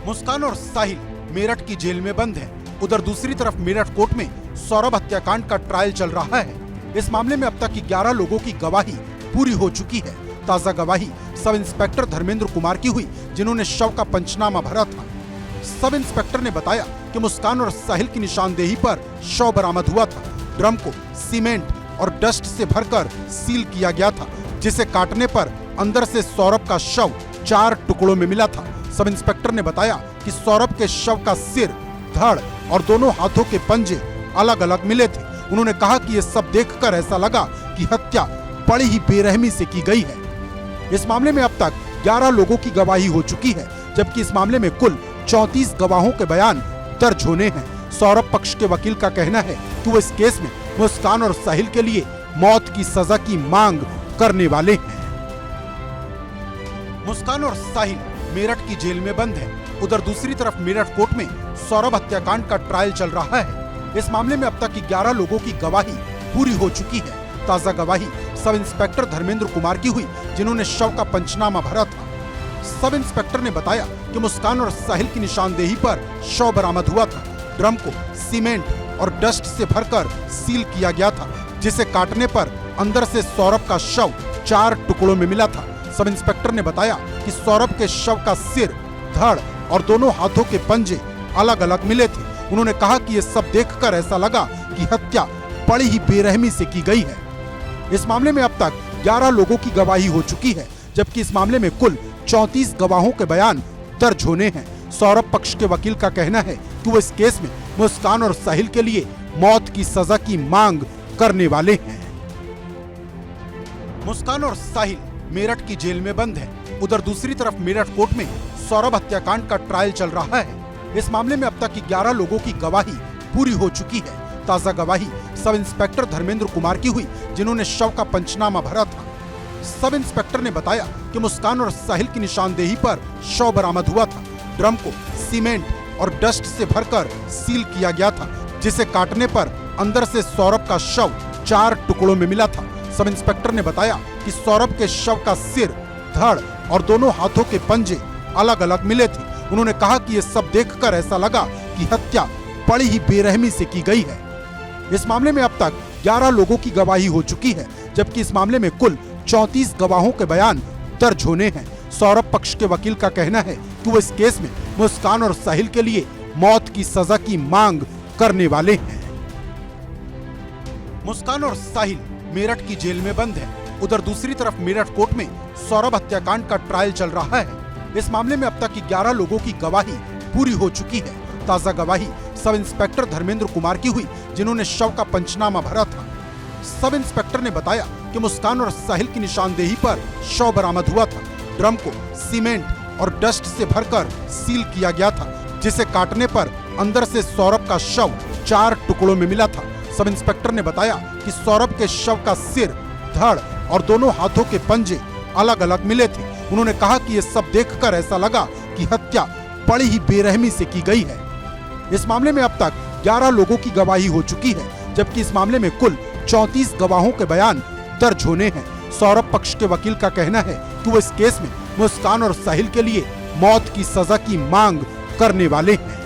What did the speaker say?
मुस्कान और साहिल मेरठ की जेल में बंद हैं। उधर दूसरी तरफ मेरठ कोर्ट में सौरभ हत्याकांड का ट्रायल चल रहा है। इस मामले में अब तक की 11 लोगों की गवाही पूरी हो चुकी है। ताजा गवाही सब इंस्पेक्टर धर्मेंद्र कुमार की हुई, जिन्होंने शव का पंचनामा भरा था। सब इंस्पेक्टर ने बताया कि मुस्कान और साहिल की निशानदेही पर शव बरामद हुआ था। ड्रम को सीमेंट और डस्ट से भरकर सील किया गया था, जिसे काटने पर अंदर से सौरभ का शव 4 टुकड़ों में मिला था। सब इंस्पेक्टर ने बताया कि सौरभ के शव का सिर, धड़ और दोनों हाथों के पंजे अलग अलग मिले थे। उन्होंने कहा कि ये सब देखकर ऐसा लगा कि हत्या बड़ी ही बेरहमी से की गई है। इस मामले में अब तक 11 लोगों की गवाही हो चुकी है, जबकि इस मामले में कुल 34 गवाहों के बयान दर्ज होने हैं। सौरभ पक्ष के वकील का कहना है कि वो इस केस में मुस्कान और साहिल के लिए मौत की सजा की मांग करने वाले हैं। मुस्कान और साहिल मेरठ की जेल में बंद हैं। उधर दूसरी तरफ मेरठ कोर्ट में सौरभ हत्याकांड का ट्रायल चल रहा है। इस मामले में अब तक की 11 लोगों की गवाही पूरी हो चुकी है। ताजा गवाही सब इंस्पेक्टर धर्मेंद्र कुमार की हुई, जिन्होंने शव का पंचनामा भरा था। सब इंस्पेक्टर ने बताया कि मुस्कान और साहिल की निशानदेही पर शव बरामद हुआ था। ड्रम को सीमेंट और डस्ट से भरकर सील किया गया था, जिसे काटने पर अंदर से सौरभ का शव 4 टुकड़ों में मिला था। सब इंस्पेक्टर ने बताया कि सौरभ के शव का सिर, धड़ और दोनों हाथों के पंजे अलग अलग मिले थे। उन्होंने कहा कि ये सब देखकर ऐसा लगा कि हत्या बड़ी ही बेरहमी से की गई है। इस मामले में अब तक 11 लोगों की गवाही हो चुकी है, जबकि इस मामले में कुल 34 गवाहों के बयान दर्ज होने हैं। सौरभ पक्ष के वकील का कहना है कि वो इस केस में मुस्कान और साहिल के लिए मौत की सजा की मांग करने वाले हैं। मुस्कान और साहिल मेरठ की जेल में बंद हैं। उधर दूसरी तरफ मेरठ कोर्ट में सौरभ हत्याकांड का ट्रायल चल रहा है। इस मामले में अब तक की 11 लोगों की गवाही पूरी हो चुकी है। ताजा गवाही सब इंस्पेक्टर धर्मेंद्र कुमार की हुई, जिन्होंने शव का पंचनामा भरा था। सब इंस्पेक्टर ने बताया कि मुस्कान और साहिल की निशानदेही पर शव बरामद हुआ था। ड्रम को सीमेंट और डस्ट से भरकर सील किया गया था, जिसे काटने पर अंदर से सौरभ का शव 4 टुकड़ों में मिला था। सब इंस्पेक्टर ने बताया कि सौरभ के शव का सिर, धड़ और दोनों हाथों के पंजे अलग अलग मिले थे। उन्होंने कहा कि ये सब देखकर ऐसा लगा कि हत्या बड़ी ही बेरहमी से की गई है। इस मामले में अब तक 11 लोगों की गवाही हो चुकी है, जबकि इस मामले में कुल 34 गवाहों के बयान दर्ज होने हैं। सौरभ पक्ष के वकील का कहना है कि वो इस केस में मुस्कान और साहिल के लिए मौत की सजा की मांग करने वाले हैं। मुस्कान और साहिल मेरठ की जेल में बंद हैं। उधर दूसरी तरफ मेरठ कोर्ट में सौरभ हत्याकांड का ट्रायल चल रहा है। इस मामले में अब तक की 11 लोगों की गवाही पूरी हो चुकी है। ताजा गवाही सब इंस्पेक्टर धर्मेंद्र कुमार की हुई, जिन्होंने शव का पंचनामा भरा था। सब इंस्पेक्टर ने बताया कि मुस्कान और साहिल की निशानदेही पर शव बरामद हुआ था। ड्रम को सीमेंट और डस्ट से भरकर सील किया गया था, जिसे काटने पर अंदर से सौरभ का शव 4 टुकड़ों में मिला था। सब इंस्पेक्टर ने बताया कि सौरभ के शव का सिर, धड़ और दोनों हाथों के पंजे अलग अलग मिले थे। उन्होंने कहा कि ये सब देखकर ऐसा लगा कि हत्या बड़ी ही बेरहमी से की गई है। इस मामले में अब तक 11 लोगों की गवाही हो चुकी है, जबकि इस मामले में कुल 34 गवाहों के बयान दर्ज होने हैं। सौरभ पक्ष के वकील का कहना है कि वो इस केस में मुस्कान और साहिल के लिए मौत की सजा की मांग करने वाले हैं।